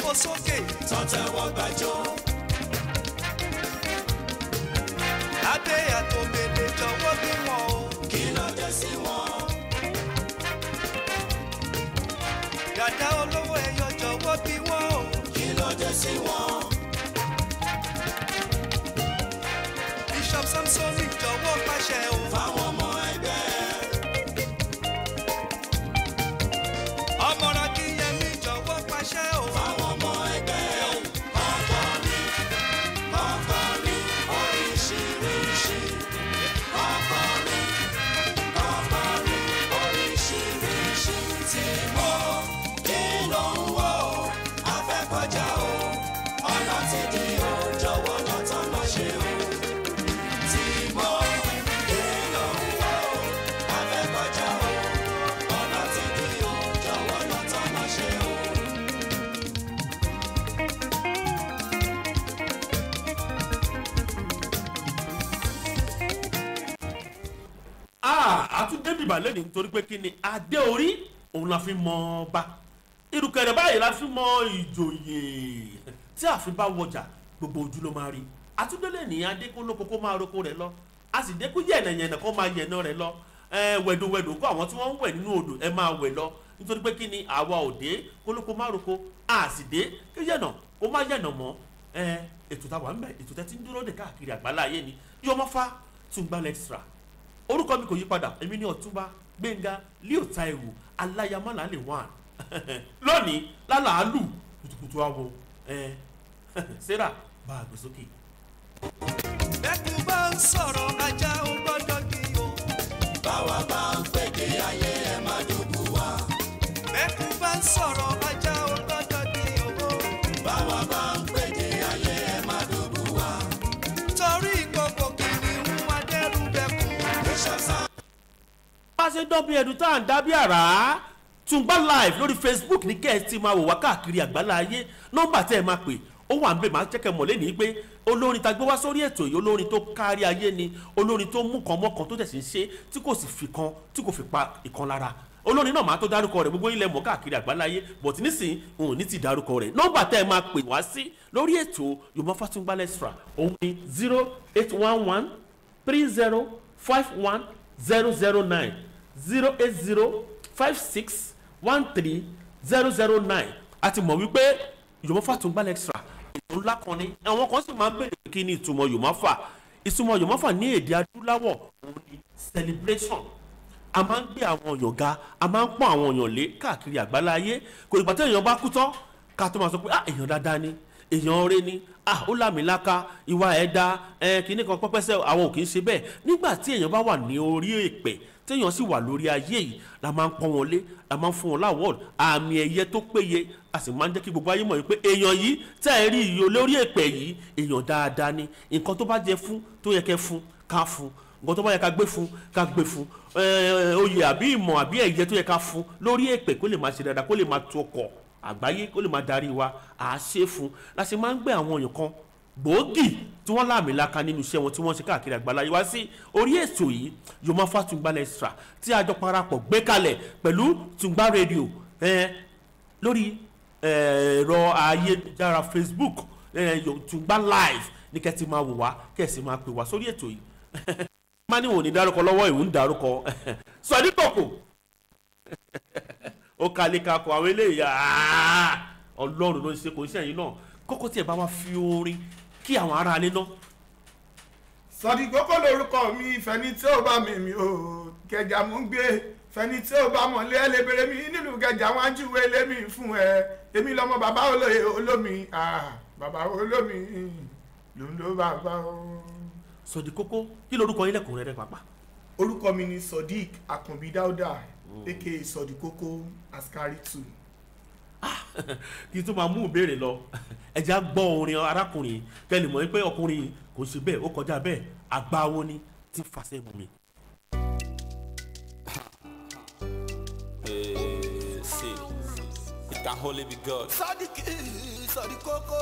fò sókè tọ́tẹ̀wọ́ gbàjọ́. adé àtòmèlè jọ̀wọ́ bí wọn o. kí ló dé sí wọn. dàdá olówó ẹyọ jọ̀wọ́ bí wọn o. kí ló dé sí wọn. Bishop Samsoni jọ̀wọ́ pàṣẹ o. fáwọn ọmọ ẹgbẹ́. ọmọ Akínyẹmí jọ̀wọ́ pàṣẹ o. fáwọn ọmọ ẹgbẹ́. ọkọrin oríṣiríṣi. ọkọrin oríṣiríṣi. tí mo kí ló ń wò ó afẹ́kọjá o ọ̀nà ti di o jọ̀wọ́ lọ́tọ̀ lọ ṣe o. tí mo kí ló ń wò ó afẹ́kọjá o ọ̀nà ti di o jọ̀wọ́ lọ́tọ̀ lọ ṣe o. àtúndé bìbà lẹ́nu nítorí pé kí ni adé orí òun la fi mọ ọba ìrùkẹ̀rẹ̀ báyìí la fi mọ ìjòyè tí a fi bá wọjà gbogbo ojú ló máa rí àtúndé lẹ́nu adé kó lóko kó máa roko rẹ̀ lọ a sì dé kó yẹ̀nẹ̀yẹ̀nẹ̀ kó máa yẹ̀nà rẹ̀ lọ wẹ̀dùwẹ̀dù kó àwọn tí wọ́n ń wẹ̀ nínú odò ẹ máa wẹ̀ lọ nítorí pé kí ni àwa ò dé kó lóko máa roko a sì dé kó yẹ̀nà kó máa yẹ̀nà mọ́ ètò táwa ń bẹ̀ ètò tẹ́ ti ń dúró dè káàkiri àgbálá ayé ni Yomofa Tungba Extra orúkọ mi kò yí padà èmi ní Ọ̀túnba Gbénga Leo Taiwo aláyàmálà lè wà lónìí lálàálù kùtùkùtù àwọ Sarah bá a gbé sókè. bẹ́kùn bá ń sọ̀rọ̀ ajá ó gbọ́dọ̀ kí o. báwa bá ń pèdè ayé ẹ má dùbù wá. bẹ́kùn bá ń sọ̀rọ̀ ajá ó gbọ́dọ̀ kí o. báwa bá ń pèdè ayé ẹ má dùbù wá. torí ìkòkò kìnìún adẹ́rù bẹ́kùn. bá a ṣe dán bí ẹdun tá à ń dá bí àrá Tungba live lórí Facebook ní kẹ́ ẹ ti máa wò wá káàkiri àgbálá ayé nọ́mbà tẹ́ ẹ máa pè ó wà ń bẹ̀ máa jẹ́kẹ̀ mọ̀lẹ́ ní pé olórin tá gbé wá sórí ètò yìí olórin tó kárí ayé ni olórin tó mú kan mọ́kan tó tẹ̀sí ń ṣe tí kò sì fi kan tí kò fi pa ìkan lára olórin náà máa tó dárúkọ rẹ̀ gbogbo ilẹ̀ mọ̀ káàkiri àgbálá ayé bọ̀tí nísìnyí òun ní ti dárúkọ rẹ̀ nọ́mbà tẹ́ ẹ máa pè wá sí lórí ètò Yomofa Tungba Extra òun ni 0811 3051 009 08056130009 a ti mọ̀ wípé Yomofa Tungba Extra ètò ńlá kan ni àwọn kan sì máa ń bèrè kí ni ìtumọ̀ Yomofa ìtumọ̀ Yomofa ní èdè adúláwọ̀ òun ni celebration a máa ń gbé àwọn èèyàn ga a máa ń pọ́n àwọn èèyàn lé káàkiri àgbálá ayé kò ìgbà tí èèyàn bá kú tán ká tó máa sọ pé èèyàn dáadáa ni èèyàn ọ̀rẹ́ ni ó làmìlaka ìwà ẹ̀dá kìíní kan pẹ́pẹ́sẹ́ àwọn ò kì í ṣe bẹ́ẹ̀ nígbà tí èèyàn bá wà ní orí èpè téèyàn sì wà lórí ayé yìí la máa ń pọ́n wọn lé la máa ń fún wọn láwọ́ọ̀dù àmì ẹ̀yẹ tó péye a sì máa ń jẹ́ kí gbogbo ayé mọ̀ wípé èèyàn yìí tẹ́ ẹ rí iye olórí èpè yìí èèyàn dáadáa ni nǹkan tó bá jẹ fún tó yẹ kẹ́ fún ká fún nǹkan tó bá yẹ ká gbé fún ká gbé fún oyè àbí ìmọ̀ àbí ẹ̀yẹ tó yẹ ká fún lórí èpè kó lè máa ṣe dáadáa kó lè máa tó ọkọ̀ àgbáyé kó lè máa darí wa à á ṣe fún la ṣe máa ń gbé àwọn èèyàn kan gbòógì tí wọ́n láàmìlaka nínú iṣẹ́ wọn tí wọ́n ṣe káàkiri àgbáláyé wá sí orí ètò yìí Yomofa Tungba Extra tí a jọ parapọ̀ gbé kalẹ̀ pẹ̀lú Tungba Radio lórí ẹ̀rọ ayélujára Facebook Tungba Live ní kẹ́ ti máa wò wá kẹ́ sì máa pè wá sórí ètò yìí má ní wò ní dárúkọ lọ́wọ́ ìwò ń dárúkọ sọ̀dí kòkò ó kalẹ̀ kakọ àwọn eléyìí Ọlọ́run ló ń ṣe kò ń ṣẹ̀yìn náà kókó tí ẹ bá wá fi orin kí àwọn ará alẹ́ náà. Sọ̀dí Kókó lórúkọ mi fẹ́ni tí ó bá mi ò Kẹjà mú gbé fẹ́ni tí ó bá mọ̀ lé ẹlẹ́bẹ̀rẹ̀ mi nílùú Kẹjà wọn á júwe lémi fún ẹ èmi lọ́mọ bàbá olóye olómi bàbá olómi ló ń lo bàbá o. Sọ̀dí Kókó kí lorúkọ yín lẹ́kùnrin rẹ̀ pàpà. orúkọ mi ni Sodiq Akànbí Dáúdà aka Sọ̀dí Kókó Askari 2. kí n tó máa mú ìbéèrè lọ ẹ jẹ́ á gbọ́ orin arákùnrin kẹ́lì mọ̀ pé ọkùnrin kò ṣe bẹ́ẹ̀ ó kọjá bẹ́ẹ̀ àgbà wo ni tí ń fàṣẹ mú mi. It can only be God. Sọ̀dí Kókó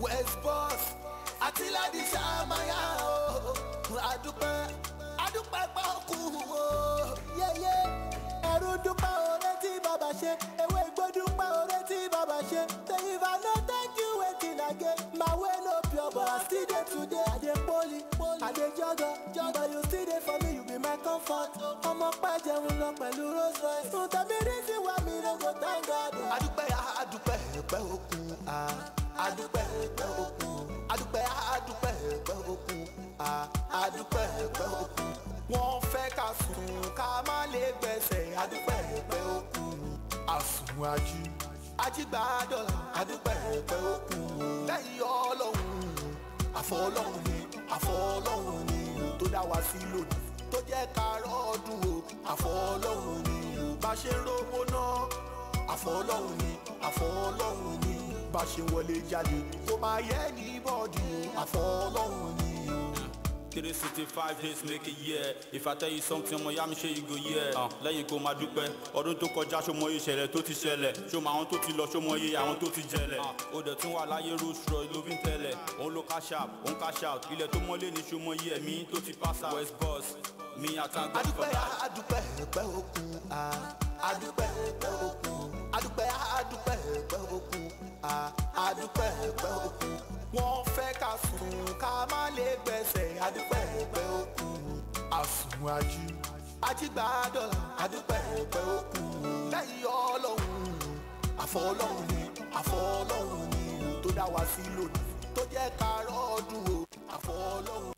West Boss àti Ladi Sàmáyà o adúpẹ́ pọ́kú o yẹ́yẹ́ ẹ̀rù dúpẹ́ oore tí bàbá ṣe ewé igbó dúpẹ́ oore tí bàbá ṣe tẹ́yìn I dey juggle, you still dey for me, you be my comfort. Ọmọ pẹ́ jẹun lọ pẹ̀lú Rolls Royce. Fún tàbí reason why me no go thank God. Adúpẹ́ ẹ̀pẹ́ òkun, adúpẹ́ ẹ̀pẹ́ òkun, adúpẹ́ ẹ̀pẹ́ òkun, adúpẹ́ ẹ̀pẹ́ òkun. Wọ́n fẹ́ ká sùn ká má lè gbẹ̀sẹ̀, adúpẹ́ ẹ̀pẹ́ òkun. Àsùn ajígbàdọ̀là, adúpẹ́ ẹ̀pẹ́ òkun. Lẹ́yìn Ọlọ́run, àfọlọ́run ni tó dá wa sí lónìí, tó jẹ́ ká rọ́ọ̀dún o, àfọlọ́run ni bá ṣe ń rówó náà, àfọlọ́run ni bá ṣe wọlé jáde, kó máa yẹ ní bọ́ọ̀dù, àfọlọ́run ni. 365 days make a year. If I tell you something, ọmọ ya mi ṣe you go hear. Lẹ́yìn kó máa dúpẹ́, ọdún tó kọjá ṣó mọ iye ìṣẹ̀lẹ̀ tó ti ṣẹlẹ̀. Ṣó mọ àwọn tó ti lọ, ṣó mọ iye àwọn tó ti jẹlẹ̀. Ó dẹ̀ tún wà láyé Rolls Royce ló fi ń tẹ̀lẹ̀. Òun ló cash out, òun cash out. Ilẹ̀ tó mọ́lé ní ṣó mọ iye ẹ̀mí tó ti pass out. West boss, me I thank God for that. Adúpẹ́ ẹ̀pẹ́ òkun, adúpẹ́ ẹ̀pẹ́ òkun, adúpẹ́ ẹ̀pẹ́ òkun, adúpẹ́ ẹ̀pẹ́ òkun. Wọ́n fẹ́ ká sùn ká má lè gbẹ̀sẹ̀, adúpẹ́ ẹ̀pẹ́ òkun. Àsùn ajígbàdọ̀là, adúpẹ́ ẹ̀pẹ́ òkun. Lẹ́yìn Ọlọ́run, àfọlọ́run ni tó dá wa sí lónìí, tó jẹ́ ká rọ́ọ̀dún o, àfọlọ́run.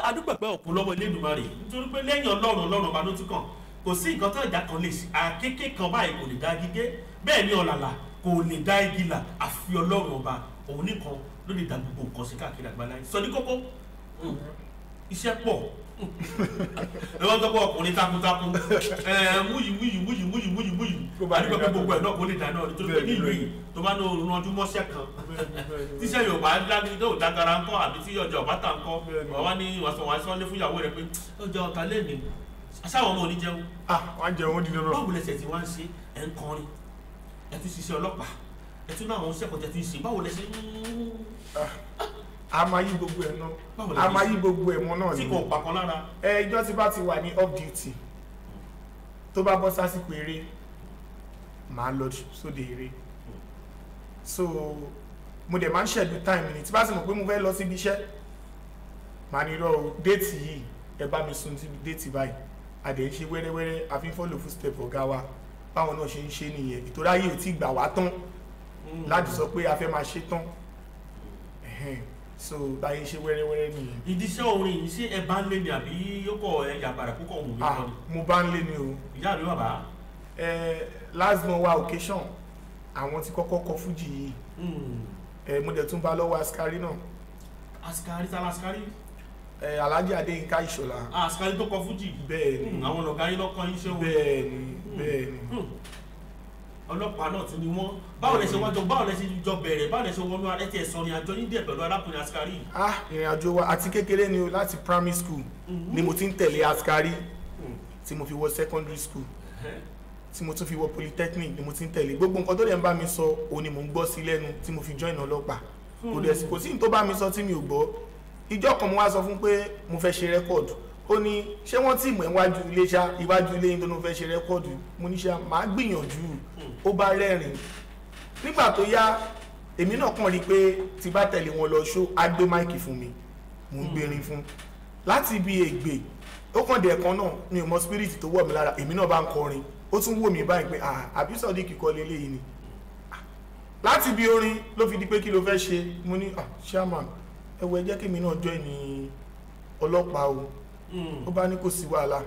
adúpẹ́ pẹ́ òkun lọ́wọ́ Elédùmarè nítorí pé lẹ́yìn Ọlọ́run ọba ló tún kàn. Kò sí nǹkan tó ìjà kan lè ṣe, àkékè kan báyìí kò lè dá gígé, bẹ́ẹ̀ ni ọ̀làlà kò lè dá igi là, àfi Ọlọ́run ọba òun nìkan ló lè dá gbogbo nǹkan sí káàkiri àgbáláyé. Sọ ní kókó iṣẹ́ pọ̀ ẹ wọ́n tọ́pọ̀ ọkùnrin takuntakun wúyì adúgbò pé gbogbo ẹ̀ náà kò lè dá náà nítorí pé nílùú yìí tó bá ní òun ọdún mọ́ṣẹ́ kan tíṣẹ́ Yorùbá yóò dágara ńkọ́ àbí tí ọjà ọ̀bá tà ńkọ́ wà ní wàásù lé fún ìyàwó rẹ̀ pé ọjà ọ̀tá lẹ́nu aṣáwọn ọmọ òní jẹun. wọ́n jẹun ó di dandan. báwo lẹsẹ̀ tí wọ́n ń ṣe ẹ̀ ń kọrin ẹ̀ tún ṣiṣẹ́ ọlọ́pàá ẹ̀ tún náà àwọn iṣẹ́ kan tẹ̀ tún ṣe báwo lẹsẹ̀ a máa yí gbogbo ẹ̀ náà a máa yí gbogbo ẹ̀ mọ́ náà tí kò pa kan lára. ìjọ tí bá ti wà ní off duty tó bá bọ́ sásìkò eré màá lọ sóde eré so mo dẹ̀ máa ń ṣẹ̀dú time ni tí bá sì mọ̀ pé mo fẹ́ lọ síbi iṣẹ́ màá ní lọ déètì yìí ẹ bá mi sùn síbi déètì báyìí a dẹ̀ ń ṣe wẹ́rẹ́wẹ́rẹ́ a fi ń follow footstep ọ̀gá wa báwọn náà ṣe ń ṣe nìyẹn ìtura yìí ò tí gbà wá tán láti sọ pé a fẹ́ máa ṣe tán so báyìí ṣe wẹ́rẹ́wẹ́rẹ́ nìyẹn. ìdíṣẹ́ orin yìí ṣé ẹ bá ń lé ni àbí yóò kọ ẹ̀yà àbàrà púpọ̀ wù mí lọ ni. mo bá ń lé ni o. ìyá mi bàbá. last month wa occasion àwọn tí kọ́kọ́ kọ fújì yìí mo dẹ̀ tún bá lọ́wọ́ askari náà. askari tala askari. Alhaji Adéyínká Ìṣọ̀lá. askari tó kọ fújì. bẹ́ẹ̀ni àwọn ọ̀gá yín lọ́kàn yín ṣe wọn. bẹ́ẹ̀ni. ọlọ́pàá náà tún ni wọ́n báwo lẹ ṣe jọ bẹ̀rẹ̀ báwo lẹ ṣe wọnú ara ẹtì ẹ̀sán ìrìn àjò yín díẹ̀ pẹ̀lú arákùnrin askari. ìrìn àjò wa àti kékeré ni o láti primary school ni mo ti ń tẹ̀lé askari tí mo fi wọ secondary school tí mo tún fi wọ polytechnic ni mo ti ń tẹ̀lé gbogbo nǹkan tó dẹ̀ ń bá mi sọ òun ni mo ń gbọ́ sí lẹ́nu tí mo fi join ọlọ́pàá kò sí ní tó bá mi sọ tí mi ò gbọ́ ìjọ́ kan mo wá sọ fún pé mo fẹ́ ṣe rẹ́kọ̀dù ó ní ṣé wọ́n tí mọ̀ iwájú ilé ṣá iwájú ilé yín tó ló fẹ́ ṣe rẹ́kọ̀dù mo ní ṣá máa gbìyànjú ó bá rẹ́rìn nígbà tó yá èmi náà kàn rí i pé tí bá tẹ̀lé wọn lọ ṣó á gbé máìkì fún mi mo ń gbérin fún láti ibi ègbè ó kàn dé ẹ̀kan náà mi ò mọ spirit tó wọ̀ mí lára èmi náà bá ń kọrin ó tún wò mí báyìí pé àbí Sodiq kọ́ lélẹ́yìí ni láti ibi orin ló fi di pé kí ló fẹ́ ṣe mo ní chairman ẹ wo ẹ jẹ́ kí mi náà join ní ọlọ́pàá o ó bá ní kò sí wàhálà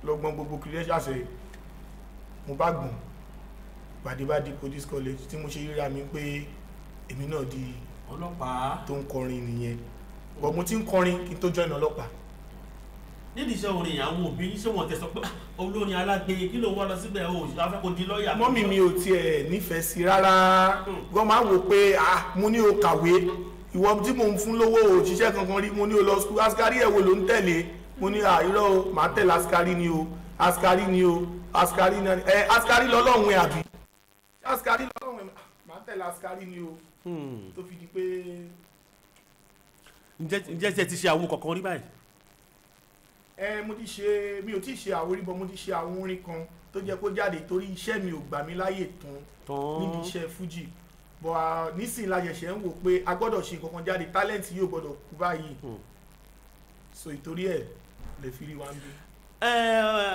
lọ́gbọ́n gbogbo credentials rẹ̀ mo bá gbọ̀n gbàdébàdì police college tí mo ṣe ríra mi pé èmi náà di ọlọ́pàá tó ń kọrin nìyẹn bọ̀ mo ti ń kọrin kí n tó join ọlọ́pàá. nídìí iṣẹ́ orin àwọn òbí ṣé wọ́n tẹ̀ sọ pé olórin alágbe kí ló wá lọ síbẹ̀ o afẹ́ kò di lọ́ọ̀yà. mọ́mì mi ò tiẹ̀ nífẹ̀ẹ́ sí rárá wọ́n máa wò pé mo ní o kàwé ìwọ tí mo ń fún lówó òṣìṣẹ́ kankan rí mo ní o lọ school askari ẹ̀ wo ló ń tẹ̀lé mo ní irọ́ o màá tẹ̀lé askari ni o askari ni o askari ni askari lọ́lọ́run ẹ̀ àbí askari lọ́lọ́run ẹ̀ màá tẹ̀lé askari ni o tó fi di pé. ǹjẹ́ tí ẹ ti ṣe àwọn kọ̀ọ̀kan rí báyìí. mo ti ṣe mi ò tí ì ṣe àwọn orí bọ́ mo ti ṣe àwọn orin kan tó jẹ́ kó jáde torí iṣẹ́ mi ò gbà mí láyè tán níbi iṣẹ́ fújì bọ̀ nísìnyí la ṣẹ̀ṣẹ̀ ń wò pé a gbọ́dọ̀ ṣe nǹkan kan jáde talent yóò gbọ́dọ̀ kú báyìí so ìtorí ẹ̀ lè fi rí wa ń bí.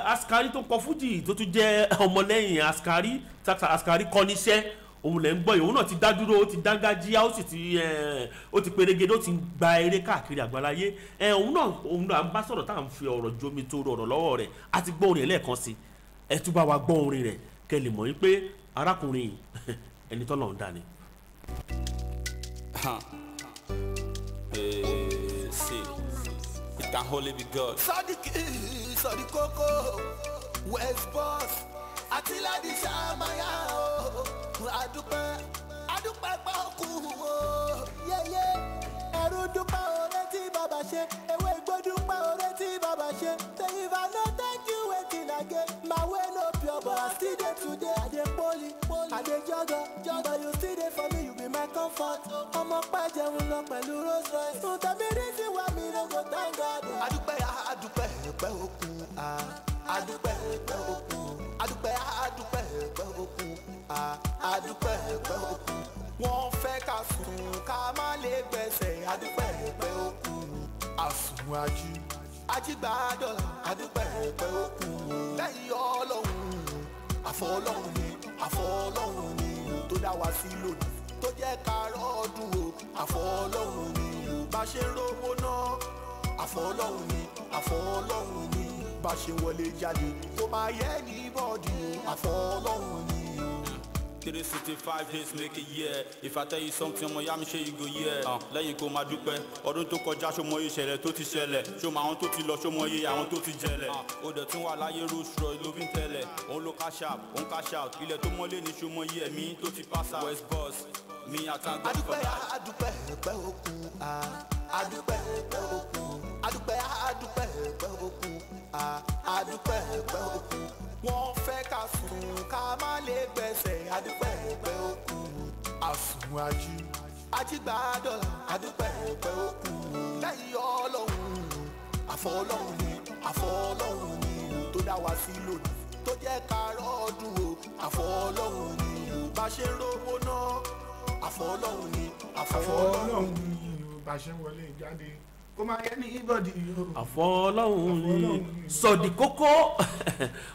Askari tó kọ fújì tó tún jẹ́ ọmọlẹ́yìn Askari kọ́ níṣẹ́ òun lẹ́ ń gbọ́ yìí òun náà ti dá dúró ó ti dángájíá ó sì ti perégedé ó ti gba eré káàkiri àgbáláyé òun náà ń bá sọ̀rọ̀ tá à ń fi ọ̀rọ̀ jomi tó rọrọ̀ lọ́wọ́ rẹ̀ á ti gbọ́ orin ẹ̀ lẹ́ẹ̀kan sí ẹ tún bá wa gbọ́ orin rẹ̀ kẹ́ lè mọ̀ wípé arákùnrin ẹni tọ́lọ̀ ń dá ni. It can only be God. Sọ́dí kókó West Boss àti Ladi Sàmáyà o. Adúpẹ́ pọ́kú o. Yẹ́yẹ́ ẹ̀rù dúpẹ́ oore tí bàbá ṣe. Ewé igbó dúpẹ́ oore tí bàbá ṣe. Say if I no thank you wetin I get. My way no pure but I still dey today. I dey poli, I dey jọgọ. But you still dey for me, you be my comfort. Ọmọ pẹ́ jẹun lọ pẹ̀lú Rolls Royce. Tẹ̀mí rí sí wa mi no go thank God. Adúpẹ́ ẹ̀pẹ́ òkun. Adúpẹ́ ẹ̀pẹ́ òkun. Adúpẹ́ ẹ̀pẹ́ òkun. Adúpẹ́ ẹ̀pẹ́ òkun. Wọ́n fẹ́ ká sùn ká má lè gbẹ̀sẹ̀. Adúpẹ́ ẹ̀pẹ́ òkun. Àsùn ajígbàdọ̀là. Adúpẹ́ ẹ̀pẹ́ òkun. Lẹ́yìn Ọlọ́run ni tó dá wa sí lónìí. Tó jẹ́ ká rọ́ọ̀dún o. Àfọlọ́run ni bá ṣe ń rówó náà. Àfọlọ́run ni bá ṣe wọlé jáde kó máa yẹ ní bọ́ọ̀dì o. Àfọlọ́run ni. 365 days make a year. If I tell you something, ọmọ ya mi ṣe you go hear. Lẹ́yìn kó máa dúpẹ́ ọdún tó kọjá ṣó mọ iye ìṣẹ̀lẹ̀ tó ti ṣẹlẹ̀ ṣó mọ àwọn tó ti lọ ṣó mọ iye àwọn tó ti jẹlẹ̀. Ó dẹ̀ tún wà láyé Rolls Royce ló fi ń tẹ̀lẹ̀ òun ló cash out òun cash out ilẹ̀ tó mọ́lé ní ṣó mọ iye ẹ̀mí tó ti pass out. West Boss mi àtàgbà for that. Adúpẹ́ ẹ̀pẹ́ òkun. Adúpẹ́ ẹ̀pẹ́ òkun. Adúpẹ́ ẹ̀pẹ́ òkun. Adúpẹ́ ẹ̀pẹ́ òkun. Wọ́n fẹ́ ká sùn ká má lè gbẹ̀sẹ̀. Adúpẹ́ ẹ̀pẹ́ òkun. Àsùn ajígbàdọ̀là. Adúpẹ́ ẹ̀pẹ́ òkun. Lẹ́yìn Ọlọ́run ni tó dá wa sí lónìí. Tó jẹ́ ká rọ́ọ̀dún o. Àfọlọ́run ni bá ṣe ń rówó náà. Àfọlọ́run ni bá ṣe ń wọlé jáde kó máa yẹ ní ibodì o. Àfọlọ́hún ni Sọ́dí kókó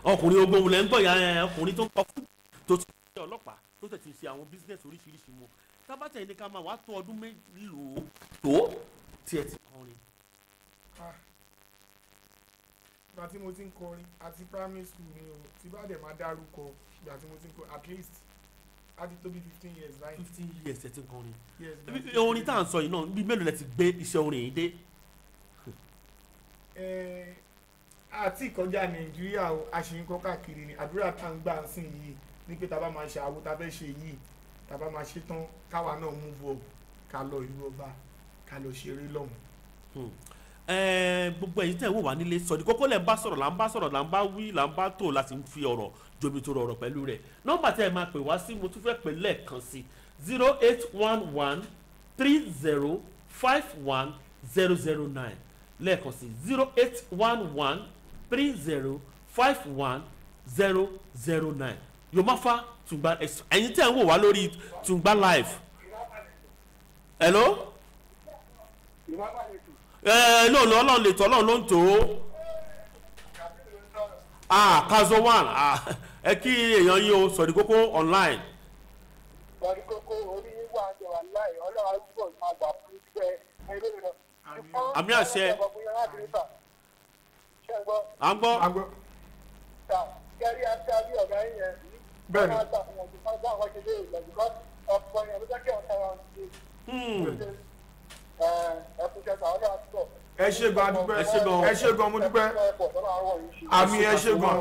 ọkùnrin ogun lẹ́ ń gbọ́ ya ọkùnrin tó ń kọ́ fún tó ti ṣe ọlọ́pàá tó tẹ̀ ti ṣe àwọn bísíǹnẹ̀sì oríṣiríṣi mọ́ tábàtẹ̀ ní ká máa wá tó ọdún mélòó tó tí ẹ ti kọrin. ìgbà tí mo ti ń kọrin àti primary school ni o tí bá dẹ̀ máa dárúkọ ìgbà tí mo ti ń kọrin at least á ti tó bí 15 years báyìí. 15 years ẹ ti ń kọrin. Yes, orin tá à ń sọ yìí náà bí mélòó lẹ ti gbé iṣẹ́ orin yìí dé. àti ìkọjá Nàìjíríà o a ṣe ń kọ́ káàkiri ni àdúrà tá à ń gbà sí yìí ní pé tá a bá máa ṣe àwo tá a fẹ́ ṣe yìí tá a bá máa ṣe tán káwa náà move up ká lọ ìlú ọba ká lọ ṣeré lọ́hùn. gbogbo ẹ̀yin tẹ́ ń wò wá nílé Sọ́dí kókó lẹ́ ń bá sọ̀rọ̀ là ń bá sọ̀rọ̀ là ń bá wí là ń bá tó láti fi ọ̀rọ̀ jomi tó rọrọ̀ pẹ̀lú rẹ̀ nọ́mbà tẹ́ ẹ máa pè wá sí mo tún fẹ́ pè lẹ́ẹ̀kan sí 0811 30 51 009 lẹ́ẹ̀kan sí 0811 30 51 009 Yomafa Tungba ẹ̀yin tẹ́ ń wò wá lórí Tungba live. Hello. No ọlọ́run lè tọ́ ọlọ́run ló ń tò ó. Kazo one ẹ kí èèyàn yín o Sọ́dí kókó online. Sọ́dí kókó orí wà jẹ wà láì ọlọ́run àdúgbò máa gbà fún ìgbẹ́ ẹgbẹ́ rẹ̀. Àmì àṣẹ. À ń gbọ́. Kẹ́rí àti àbí ọ̀gá yẹn. Bẹ́ẹ̀ni. Wọ́n máa gbà fún ọdún kan bá àwọn ṣe lé ìlẹ̀ bíkọ́ ọ̀pọ̀ yẹn ló jẹ́ kí ọ̀tá wọn ṣe. Ẹkùnjẹ tàwọn náà sọ. ẹ ṣé gan adúpẹ́ ẹ ṣé gan mo dúpẹ́ àmì ẹ ṣé gan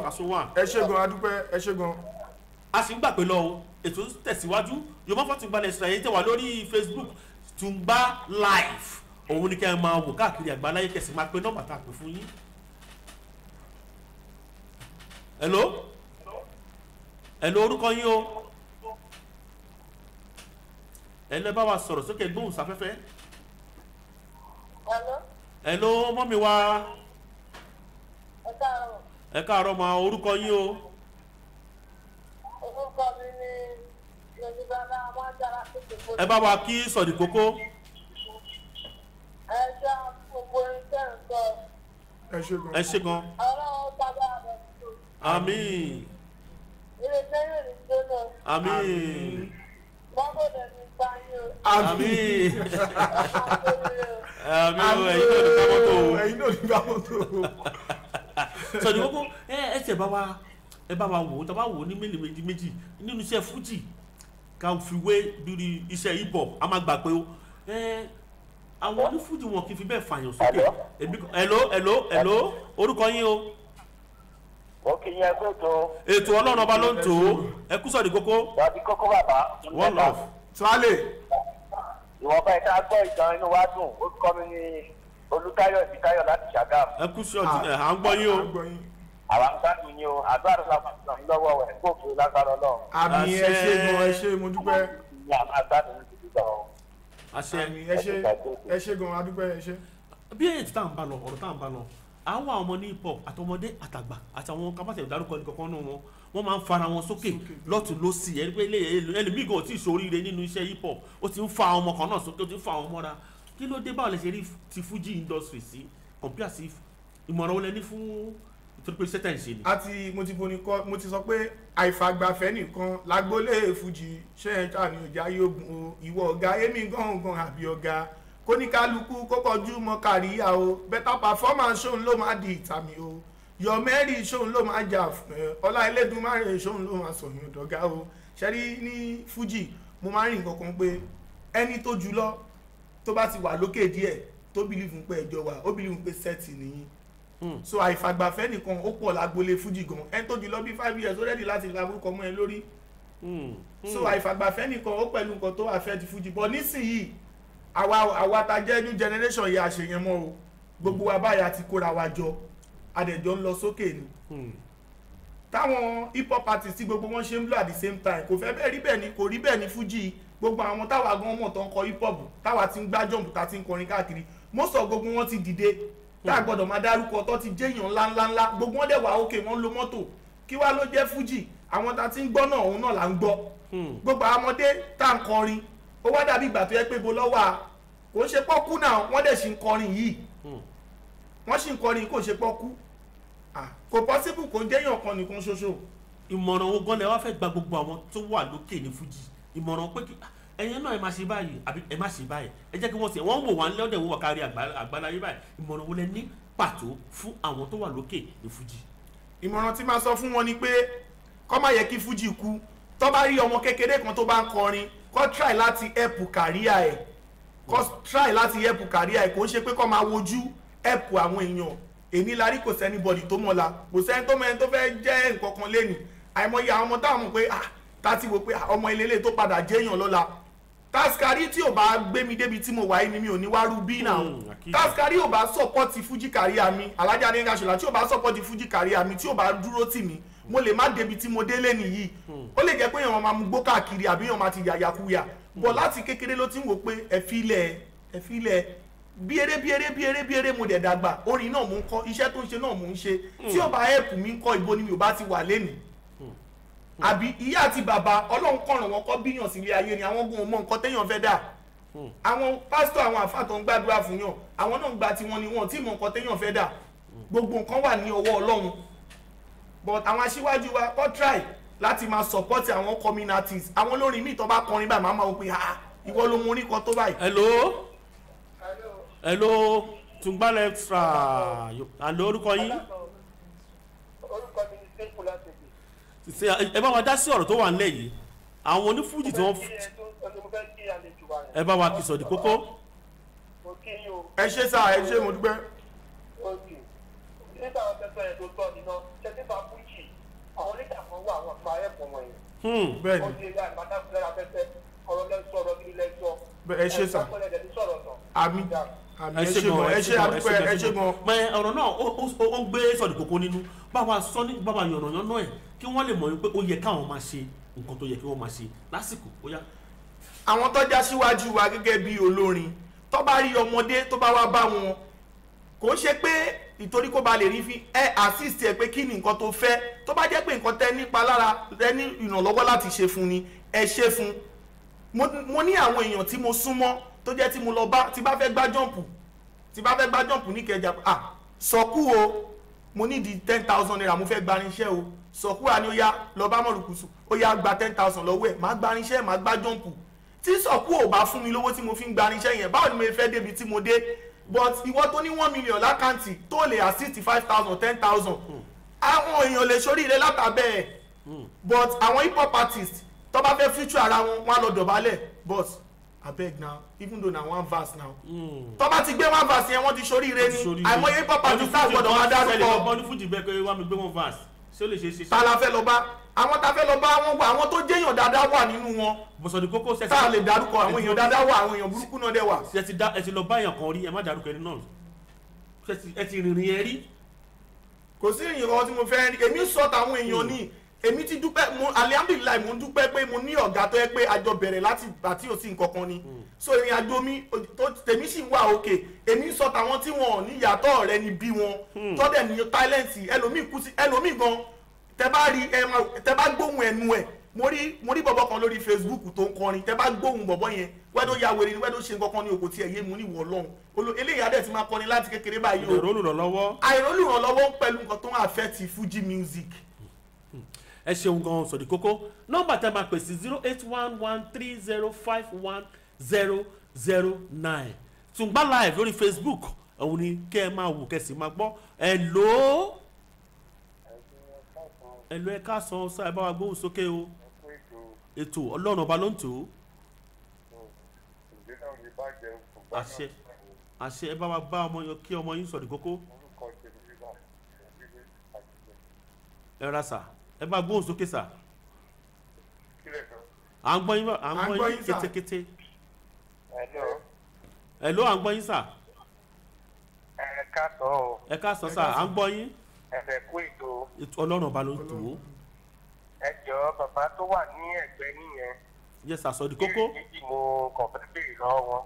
adúpẹ́ ẹ ṣé gan. A sì ń gbà pé lọ o ètò tẹ̀síwájú Yomafa Tungba Extra yẹn tẹ̀ wá lórí Facebook Tungba live òun ni kẹ́ ẹ máa wò káàkiri àgbáláyé kẹsì máa pe nọ́mbà tá a pè fún yín. Hello orúkọ yín o ẹ lẹ́ bá wa sọ̀rọ̀ sókè gbóhùn sáfẹ́fẹ́. Hello mọ́mi wa. Ẹ káàárọ̀ ma orúkọ yín o. Orúkọ mi ni Yorùbá náà wọ́n dára sí ìdìbò. Ẹ bá wa kí Sọ́dí kókó. Ẹ já gbogbo iṣẹ́ nǹkan ẹ ṣe gan. ọlọ́run bàbá rẹ̀ tó. àmín. ilé sẹ́yìn ní jóná. àmín. mọ́tò dẹ̀ ní gbáyé o. àmín. àmín o ẹ̀yin náà ní gbá mọ́tò o. sọ̀dọ̀ gbogbo ẹ tiẹ̀ bá wa wò ó tá a bá wò ó ní mélòó méjì nínú iṣẹ́ fújì ká fi wé lórí iṣẹ́ hip hop a máa gbà pé ó àwọn onífújì wọn kì í fi bẹ́ẹ̀ fàyàn sókè. hello orúkọ yín o. ó kì í yẹ kó tó. ètò ọlọ́run ọba ló ń tò ó ẹ kú sọ̀dí kókó. wàbí kókó bàbá. one love. sọ́lẹ̀. ìwọ̀nba ìta gbọ́ ìtàn inú wa dùn orúkọ mi ní olùtayọ̀ ìdíkayọ̀ láti ṣàgámù. ẹ kú sọ̀dí à ń gbọ́ yín o. àwọn gbádùn yín o àdúrà ló la máa ń lọ́wọ́ ẹ̀ kó kí o lágbára ọlọ́run. àmì ẹ ṣe gan ẹ ṣe mo dúpẹ́. ní àwọn agbádùn ní ti gbà ọ́. àmì ẹ ṣe gan adúpẹ́ ẹ ṣe. bí èyí tí tá à ń bá lọ ọ̀rọ̀ tá à ń bá lọ àwọn ọmọ ní hip hop àtọmọdé àtàgbà àtàwọn kápátẹ̀ ìdárúkọ ní kankan náà wọ́n máa ń fara wọn sókè lọ́tún lọ́sì ẹni pé ẹlòmíì gan ò tí ì ṣoríire nínú iṣẹ́ hip hop ó ti ń fa ọmọ kan náà sókè ó ti ń fa àwọn mọ́ra kí ló dé báwo lè ṣe rí ti Fuji industry sí compare sí ìmọ̀ràn wọlé ní fún nítorí pé iṣẹ́ tẹ̀ ń ṣe ni. àti mo ti sọ pé àìfàgbàfẹ́ nìkan lágbólé Fuji ṣé ẹ ta ni ọjà yóò gun o ìwọ ọ̀gá èmi gangan àbí ọ̀gá kóníkálukú kó kọjú mọ́ kàríyá o better performance ṣóun ló máa di ìtàmì o yọmẹ́rì ṣóun ló máa jà fún ẹ ọlá Elédùmarè ṣóun ló máa sọ̀yìn ọ̀dọ́gá o ṣẹ́rí ní Fuji mo máa ń rìn kankan pé ẹni tó jùlọ tó bá ti wà lókè díẹ̀ tó bìlífù pé ẹjọ́ wà ó bìlífù pé sẹ́ẹ̀tì nìyí so àìfàgbàfẹ́ nìkan ó pọ̀ lágbolé Fuji gan ẹni tó jùlọ bí 5 years ó rẹ́dì láti ra orúkọ mọ́ ẹ lórí so àìfàgbàfẹ́ nìkan ó pẹ̀lú nǹkan tó affect Fuji but nísìnyí àwa ta jẹ́ new generation yìí àṣeyẹn mọ́ o gbogbo wa báyà ti kóra wa jọ adẹ̀jọ́ ń lọ sókè ni táwọn hip hop artists tí gbogbo wọn ṣe ń lò at the same time kò fẹ́ bẹ́ẹ̀ rí bẹ́ẹ̀ ni kò rí bẹ́ẹ̀ ni Fuji gbogbo àwọn táwa gan mọ̀ tó ń kọ hip hop táwa ti ń gbá jọ̀mpù tá ti ń kọrin káàkiri most of gbogbo wọn ti dìde tá a gbọ́dọ̀ máa dárúkọ tó ti jẹ́yàn ńláńláńlá gbogbo wọn dẹ̀ wà òkè wọn lo mọ́tò kí wá ló jẹ́ Fuji àwọn tá ti ń gbọ́ náà òun náà là ń gbọ́ gbogbo àwọn ọmọdé tá ń kọrin ó wá dàbí ìgbà tó yẹ pé bo lọ́wọ́ a kò ń ṣe pọ́kú náà wọ́n dẹ̀ ṣì ń kọrin yìí wọ́n ṣì ń kọrin kò ṣe pọ́kú kò possible kò ń jẹ́yàn kan nìkan ṣoṣo. ìmọ̀ràn wo gan-an ẹ wá fẹ́ gba gbogbo àwọn tó wà lókè ní Fuji ìmọ̀ràn pé ẹ̀yin náà ẹ máa ṣe báyìí àbí ẹ má ṣe báyìí ẹ jẹ́ kí wọ́n ṣe wọ́n wò wá ń lọ́dẹ̀ wọ́n wà kárí àgbáláyé báyìí ìmọ̀ràn wo lẹ ní pàtó fún àwọn tó wà lókè ní Fuji. ìmọ̀ràn tí máa sọ fún wọn ni pé kó má yẹ kí Fuji kú tó bá rí ọmọ kékeré kan tó bá ń kọrin kó try láti help career ẹ̀ kó try láti help career ẹ̀ kò ń ṣe pé kó máa wojú help àwọn èèyàn èmi la rí kò sẹ́nibọ̀dì tó mọ́la kò sẹ́ni tó mẹ́rin tó fẹ́ jẹ́ nǹkan kan lẹ́nu àìmọye àwọn ọmọ táwọn mọ̀ pé ta ti wò pé ọmọ ilé tó padà jẹ́yàn lọ́la Taskari tí ò bá gbé mi débi tí mo wà yìí ni mi ò ní wá rú bí náà Taskari ò bá sọ́pọ́tì Fuji career mi Alhaji Adéyínká Ṣọlá tí ò bá sọ́pọ́tì Fuji career mi tí ò bá dúró tì mí mo lè má débi tí mo délé nìyí ó lè jẹ́ pé èèyàn máa mú gbó káàkiri àbí èèyàn máa ti yàyàkuyà bọ̀ láti kékeré ló ti ń wò pé ẹ filẹ̀ bí eré mo dẹ̀ dàgbà orin náà mò ń kọ́ iṣẹ́ tó ń ṣe náà mò ń ṣe tí ò bá help mi ń kọ́ ibo ni mi ò bá ti wà lẹ́nìí àbí ìyá àti bàbá ọlọ́run kọ̀ràn wọn kọ́ bíyàn sílé ayé ni àwọn ogun ọmọ nǹkan téèyàn fẹ́ dà àwọn pásítọ̀ àwọn àfáà tó ń gbàdúrà fún yàn àwọn náà ń gba tiwọn ni wọn tí mọ nǹkan téèyàn fẹ́ dà gbogbo nǹkan wà ní ọwọ́ ọlọ́run but àwọn aṣíwájú wa kọ́ try láti máa support àwọn communities àwọn olórin míì tó bá kọrin báyìí máa máa wọ pé ìwọ ló mú orin kan tó báyìí. hello Tungbal Extra àlọ́ orúkọ yín. orúkọ mi ni sẹ́kù láti ẹ bá wa dá sí ọ̀rọ̀ tó wà nílẹ̀ yìí àwọn onífújì tí wọ́n ẹ bá wa kì sọ̀dí kókó. ẹ ṣe sá ẹ ṣe mo dúpẹ́. nígbà wọn fẹ́ sọ ẹ̀ tó tọ́ nínú ṣẹ́tífà fújì àwọn oníjà kan wà àwọn àpá ẹ̀pọ̀ wọ̀nyí. bẹ́ẹ̀ni wọ́n ti rí àgbàdá fúnlẹ̀ afẹ́fẹ́ ọ̀rọ̀ lẹ́sọ̀ ọ̀rọ̀ kiri lẹ́sọ̀. ẹ ṣe sá àmì ẹ ṣe gan ẹ ṣe àdúpẹ́ ẹ ṣe gan. mẹ ọ̀rọ̀ náà ó gbé sọ̀dí kókó nínú báwa sọ ní báwa yànnàyàn náà ẹ̀ kí wọ́n lè mọ̀ wípé ó yẹ káwọn máa ṣe nǹkan tó yẹ kí wọ́n máa ṣe lásìkò ó yá. àwọn tó já síwájú wa gẹ́gẹ́ bí olórin tó bá rí ọmọdé tó bá wá bá wọn kò ṣe pé ìtorí kó ba lè rí fi assist ẹ pé kí ni nǹkan tó fẹ́ tó bá jẹ́ pé nǹkan tẹ́ nípa lára rẹ ní ìrànlọ́wọ́ láti ṣe fún ni ẹ ṣe fún. mo ní àwọn èèyàn tí mo súnmọ́ tó jẹ́ tí mo lọ bá tí bá fẹ́ gbá jọ̀mpù ní Ìkẹjà sọkú o mo ní di 10,000 naira mo fẹ́ gba irinṣẹ́ o sọkú wa ni ó yá lọ bá mọ̀rùkùsù ó yá gba 10,000 lọ́wọ́ ẹ̀ má gba irinṣẹ́ má gba jọ́ǹpù tí sọkú ò bá fún mi lówó tí mo fi ń gba irinṣẹ́ yẹn báwo ni mo fẹ́ débi tí mo dé but ìwọ tó ní 1 million lákàntì tó lè assist 5,000 10,000 àwọn èèyàn lè ṣoríire látàbẹ́ ẹ̀ but àwọn hip hop artists tó bá fẹ́ future ara wọn wọn á lọ dọ̀bálẹ̀ but abeg now even though na one verse now tó bá ti gbé one verse yẹn wọ́n ti ṣoríire ni àìmọye hip hop artists tá gbọ́dọ̀ máa dárúkọ ọgbọ́n ní fújì bẹ́ẹ̀ pé wá mi gbé wọn verse ṣé ó lè ṣe é ṣe. ta la fẹ́ lọ bá àwọn ta fẹ́ lọ bá wọn wà àwọn tó jẹ́yàn dáadáa wà nínú wọn Bọ̀sọ̀dì Kókó ṣe tá a lè dárúkọ àwọn èèyàn dáadáa wà àwọn èèyàn burúkú náà dẹ̀ wà. ẹ ti lọ bá èèyàn kan rí ẹ má dárúkọ ẹni náà ẹ ti rìnrìn ẹ rí. kò sí ìyìn kan tí mo fẹ́ rí èmi sọ tàwọn èèyàn ní èmi ti dúpẹ́ mo alihamdulilayi mo ń dúpẹ́ pé mo ní ọ̀gá tó yẹ pé àjọ bẹ̀rẹ̀ láti ìgbà tí ò sí nǹkan kan ni so ìrìn àjò mi tèmi sì wà òkè èmi sọ tàwọn tí wọn ò ní ìyàtọ̀ rẹ ni bí wọn tọ́dẹ̀ ní tálẹ́ǹtì ẹlòmíì gan tẹ bá gbóhùn ẹnu ẹ̀ mo rí bọ̀bọ̀ kan lórí Facebook tó ń kọrin tẹ bá gbóhùn bọ̀bọ̀ yẹn wẹ́dọ̀ ya wèrè ni wẹ́dọ̀ ṣe nǹkan kan ní òkò tí ẹ̀ yé mu ní ìwọ̀ lọ́hùn eléyìí adẹ̀ ti máa kọrin láti kékeré báyìí o àìrólùrànlọ́wọ́ pẹ̀lú nǹkan tó ń affect Fuji music. ẹ ṣeun gan Sọ̀dí Kókó nọ́mbà tẹ́ máa pè sí 08113051009 Tùngbá live lórí Facebook òun ni kẹ́ ẹ máa wò kẹ́sì máa gbọ́ ẹ̀lò ẹ káàsán sọ ẹ bá wa gbóhùn sókè o ètò Ọlọ́run ọba ló ń tò ó àṣẹ ẹ bá wa bá ọmọ yọ kí ọmọ yín Sọ̀dí Kókó ẹ ra sà ẹ bá gbóhùn sókè sà à ń gbọ́ yín kétékété ẹ̀ló à ń gbọ́ yín sà ẹ káàsán sà à ń gbọ́ yín ẹ̀fẹ̀ kú ètò Ọlọ́run ọba ló ń tò ó. ẹ jọ̀ọ́ bàbá tó wà ní ẹ̀gbẹ́ nìyẹn. Yes sir, Sọ̀dí Kókó. méjì mo kàn fẹ́ béèrè lọ́wọ́ wọn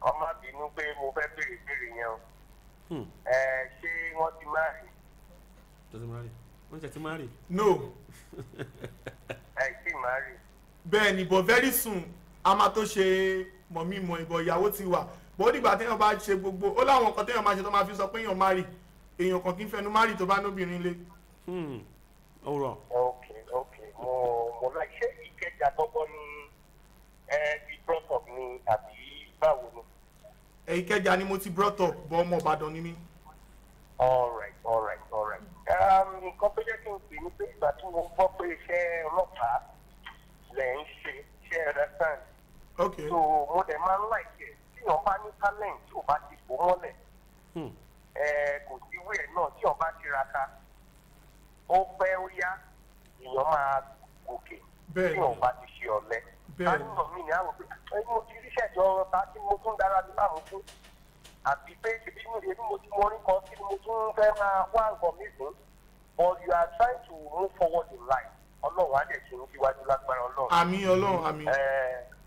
ọmọ bínú pé mo fẹ́ béèrè yẹn o. ṣé wọ́n ti máa rí. wọ́n ti máa rí. no. sì máa rí. bẹ́ẹ̀ ni but very soon a máa tó ṣe mọ̀mí mọ̀ ìbọn ìyàwó ti wà bó dìgbà téèyàn bá ṣe gbogbo ó láwọn nǹkan téèyàn máa ṣe tó máa fi sọ pé èèyàn máa rí èèyàn kan kì í fẹnu márì tó bá nóbìnrin lé. ọ̀rọ̀. ok mo láì ṣe Ìkẹjà gbọ́gbọ́ ní ti brought up ni àbí báwo ni. Ìkẹjà ni mo ti brought up bọ́ ọmọ Ìbàdàn ni mí. all right. nǹkan tó jẹ́ kí n pè ní pé ìgbà tí mo gbọ́ pé iṣẹ́ ọlọ́pàá lẹ̀ ń ṣe iṣẹ́ restaurant. ok so mo dẹ̀ máa ń láìpẹ́ tí wọ́n bá ní talent tí ò bá ti bò mọ́lẹ̀. kò sí wíẹ̀ náà tí ọba tiraka ó pẹ́ ó yá èèyàn máa gòkè tí ọba ti ṣe ọ̀lẹ. káyọ̀ mi ni àwọn pé mo ti ríṣẹ́ ìjọba tí mo tún dára ní láwọn fún àbí pé ṣèbí mo ti mọ orí kan tí mo tún fẹ́ máa wá nǹkan mi fún but you are trying to move forward in life Ọlọ́run á dẹ̀ tún ní síwájú lágbára Ọlọ́run. àmín Ọlọ́run àmín.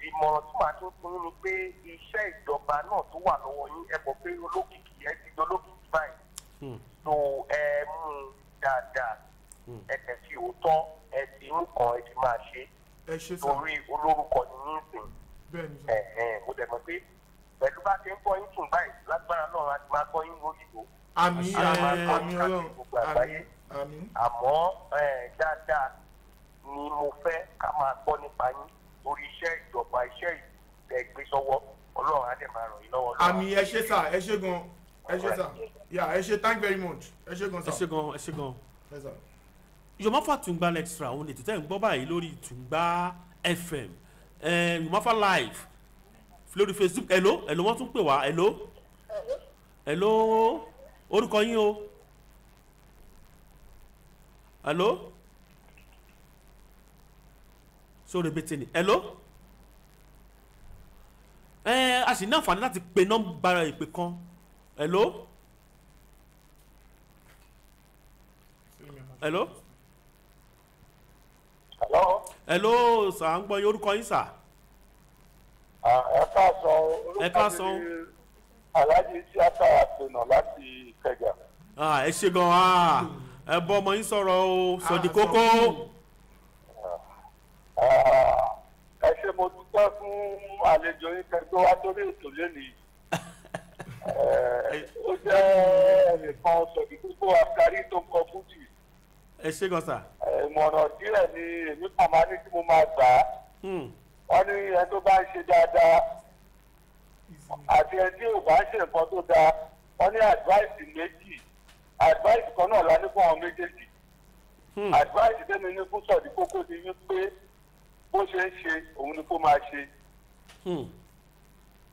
ìmọ̀ràn tí màá tún fún yín ni pé iṣẹ́ ìjọba náà tó wà lọ́wọ́ yín ẹ mọ̀ pé olókìkí ẹ ti dolókìkí báyìí. so ẹ mú un dáadáa ẹ tẹ̀sí òótọ́ ẹ ti ń kàn ẹ ti máa ṣe. ẹ ṣe sọ. torí olórúkọ ni yín sìn. bẹ́ẹ̀ni sọ. mo dẹ̀ mọ̀ pé pẹ̀lú bá ti ń kọ́ yín sùn báyìí lágbára náà a ti máa kọ́ yín lóyìnbó. àmín Ọlọ́run àmín. àmọ́ dáadáa ni mo fẹ́ ká máa gbọ́ nípa yín lórí iṣẹ́ ìjọba iṣẹ́ ìgbẹ́ sọ́wọ́ Ọlọ́run á dẹ̀ máa ràn yín lọ́wọ́. àmín ẹ ṣe sà ẹ ṣe gan ẹ ṣe sà ẹ ṣe thank very much ẹ ṣe gan sà. ẹ ṣe gan. Yomafa Tùngbá Extra òun ètò tẹ́ ń gbọ́ báyìí lórí Tùngbá FM Yomafa live lórí Facebook hello wọ́n tún pè wá hello orúkọ yín o hello sórí bẹ́tẹ̀ ni hello a sì ní àǹfààní láti pe nọ́mbà ìpè kan hello sà ń gbọ́ yín orúkọ yín sà. ẹ káàsán Alhaji Isiaka Àpènà láti Ìkẹjà. ẹ ṣe gan ẹ bọ́ ọmọ yín sọ̀rọ̀ o Sọ̀dí Kókó. ẹ ṣe mo dúpẹ́ fún àlejò yín kẹgbẹ́ wá sórí ètò lónìí. ó jẹ́ ẹnìkan sọ̀dí gbogbo àkárí tó ń kọ fújì. ẹ ṣe gan sà. ìmọ̀ràn díẹ̀ ni èmi kàn máa ní tí mo máa gbà á. wọ́n ní ẹni tó bá ń ṣe dáadáa àti ẹni tí ò bá ń ṣe nǹkan tó dáa wọ́n ní advice méjì advice kan náà la ní fún àwọn méjèèjì. advice tẹ́mi ní fún sọ̀dí kókó ni wípé bó ṣe ń ṣe òun ni kó máa ṣe.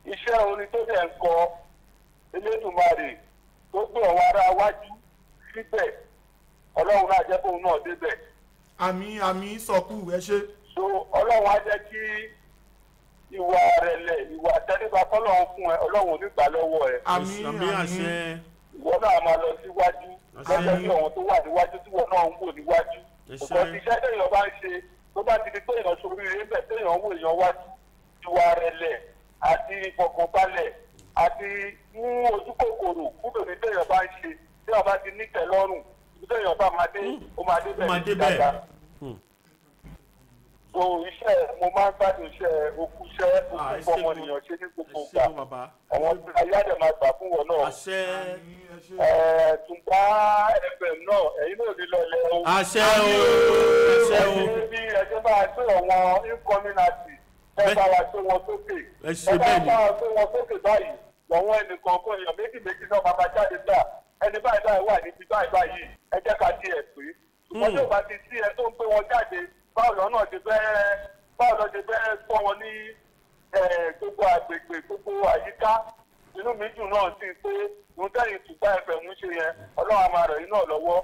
iṣẹ́ orin tó dẹ̀ ń kọ Elédùmarè tó gbé ọ̀wọ́ ara wájú síbẹ̀ ọlọ́run náà jẹ́ kóun náà débẹ̀. àmì sọkù ẹ ṣe. so ọlọ́run á jẹ́ kí ìwà rẹ̀lẹ̀ ìwà tẹ́lifà fọlọ́run fún ẹ ọlọ́run ò ní gbà lọ́wọ́ ẹ. àmì àṣẹ. ìwọ náà máa lọ síwájú lọ́jọ́ tí àwọn tó wà níwájú tí wọ́n náà ń wò níwájú. òkò iṣẹ́ téèyàn bá ń ṣe tó bá ti di pé èèyàn sórí rẹ̀ bẹ̀ téèyàn wò èèyàn wájú ìwà rẹ̀lẹ̀ àti ìfọkànbalẹ̀ àti mú ojú kòkòrò kúrò ní téèyàn bá ń ṣe téèyàn bá ti ní tẹ́lọ́rùn téèyàn bá máa dé ó máa dé bẹ́ẹ̀ dáadáa. so iṣẹ́ mo máa ń gbádùn iṣẹ́ okúṣẹ́ okúfọmọnìyàn ṣe ní gbogbo ìgbà àwọn ayáde máa gbà fún wọn náà. Tùǹgbà FM náà ẹ̀yin náà ní lọlẹ̀ o. àṣẹ o. bí ẹjọ́ bá gbé àwọn incommunity ẹ bá wa gbé wọn sókè. ẹ bá wa gbé wọn sókè báyìí lọ́wọ́ ẹnìkan kan èèyàn méjì náà máa jáde gbà ẹni báyìí wà níbi báyìí ẹ jẹ́ ká tiẹ̀ pé ṣùgbọ́n tó bá ti sí ẹ tó ń gbé wọn jáde báwo lọ́nà ti fẹ́ gbọ́ wọn ní gbogbo àgbègbè gbogbo àyíká inú mi dùn náà sí pé ìhun tẹ́yìn Tùǹgbà FM ń ṣe yẹn ọlọ́run máa rẹ̀ yín náà lọ́wọ́.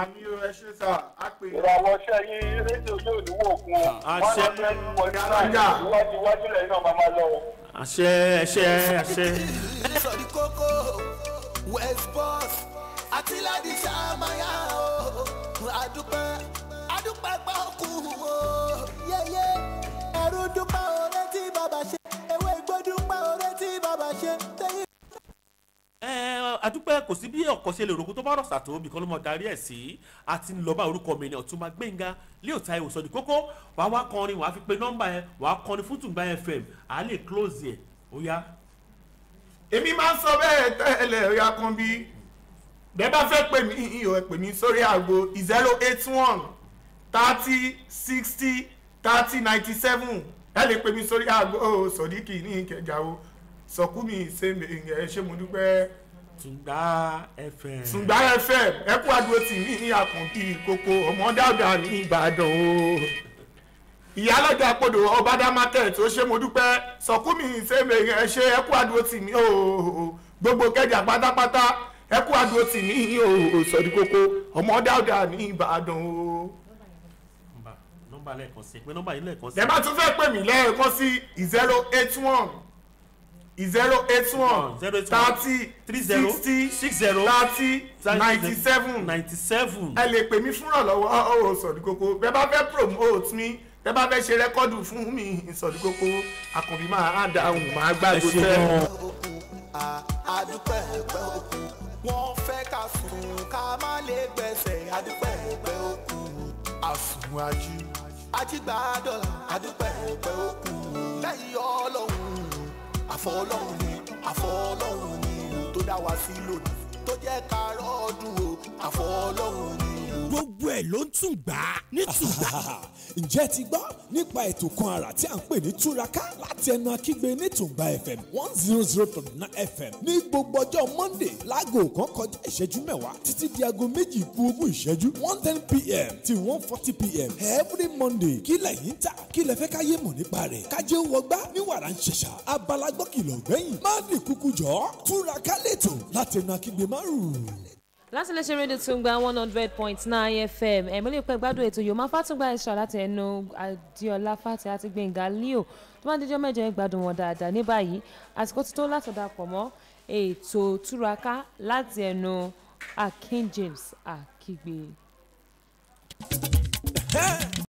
àmì ẹ ṣe sà á pè é. ìràwọ̀ ṣẹ́ yín rédíò yóò níwò òkun o wọ́n lọ fẹ́ wọ ní náà iwájú lẹ́yìn náà máa lọ. àṣẹ. sọ̀rí kókó west boss àti ládì sàmáyà o àdúpẹ́ gbọ́ kú o yẹyẹ ẹrú dúpẹ́ oore tí bàbá ṣe ewé igbó dúpẹ́ oore tí bàbá ṣe tẹ́yìn. àdúpẹ́ kò sí bí ọkọ̀ ṣe lè rògbò tó bá rọ̀ṣà tó bìkan ló mọ̀ darí ẹ̀ sí àti ńlọ́bà orúkọ mi ní Ọ̀túnba Gbénga Léòtá ìwòsàn ní kókó wàá wá kọrin wàá fi pe nọ́mbà yẹn wàá kọrin fún Tùǹgbà FM à lè close yẹ ó yá. èmi máa ń sọ bẹ́ẹ̀ tẹ́lẹ̀ ọ̀yà kan bí bẹ́ẹ̀ bá fẹ́ pè mí iyọ̀ ẹ̀ pè mí sórí àgbo 081 30 60 30 97 ẹ lè pè mí sórí àgbo Sodiq ní Ìkẹjà o sọkúmi ṣe ṣe mo dúpẹ́. Tùǹgbà FM. Tùǹgbà FM ẹ kú àdúró tì mí ní àkànbí ìkókó ọmọ dáadáa ní Ìbàdàn o. ìyálọ́jà àpòdò ọbàdà market ó ṣe mo dúpẹ́ sọkúmi ṣe ṣe ẹ kú àdúró tì mí o gbogbo Ìkẹjà pátápátá ẹ kú àdúró tì mí o Sọ̀díkókó ọmọ dáadáa ní Ìbàdàn o. nọ́mbà lẹ́ẹ̀kan sí pé nọ́mbà yìí lẹ́ẹ̀kan sí. ẹ bá tún fẹ́ pè mí lẹ́ẹ̀kan sí 081 30 60 30 97. ẹ lè pè mí fúnra lọ́wọ́ Sọ̀díkókó bẹ́ẹ̀ bá fẹ́ promote mi bẹ́ẹ̀ bá fẹ́ ṣe rẹ́kọ́dù fún mi Sọ̀díkókó àkànbí máa dáhùn máa gbàgbé tẹ́. àdúpẹ́ ẹ̀pẹ́ òkun wọ́n fẹ́ ká sùn ká má lè gbẹ̀sẹ̀ àdúpẹ́ ẹ̀pẹ́ òkun àsùn ajígbàdọ̀là àdúpẹ́ ẹ̀pẹ́ òkun lẹ́yìn ọlọ́run àfọlọ́run ni tó dá wa sí lónìí tó jẹ́ ká rọ́ọ̀dún o àfọlọ́run ni. gbogbo ẹ̀ ló ń Tùǹgbà ní Tùǹgbà. ǹjẹ́ ti gbọ́ nípa ètò kan àrà tí à ń pè ní túraká láti ẹnu akígbe ní Tùǹgbà FM 100.9 FM ní gbogbo ọjọ́ Monday láago kan kọjá ìṣẹ́jú mẹ́wàá títí di aago méjì kù ogún ìṣẹ́jú 1:10 PM till 1:40 PM every Monday kí lẹ́yìn ta kí lẹ fẹ́ káyé mọ̀ nípa rẹ̀ kájé wọgbá ní wàrà ń ṣẹ̀ṣà abala gbọ́kìlọ̀ gbẹ̀yìn má dì kúkú jọ túraká lẹ́tọ̀ láti ẹnu akígbe márùn-ún. láti lè ṣe rédíò Tùǹgbà 100.9 FM ẹ̀mílẹ̀ pẹ́ gbádùn ètò Yorùbá Fátúngbà Extra láti ẹnu Adéọlá Fátì àti Gbénga Leo tó bá dijọ́ mẹ́jọ gbádùn wọn dáadáa ní báyìí àsìkò tí tó láti dàpọ̀ mọ́ ètò túraká láti ẹnu Akin James Akigbe.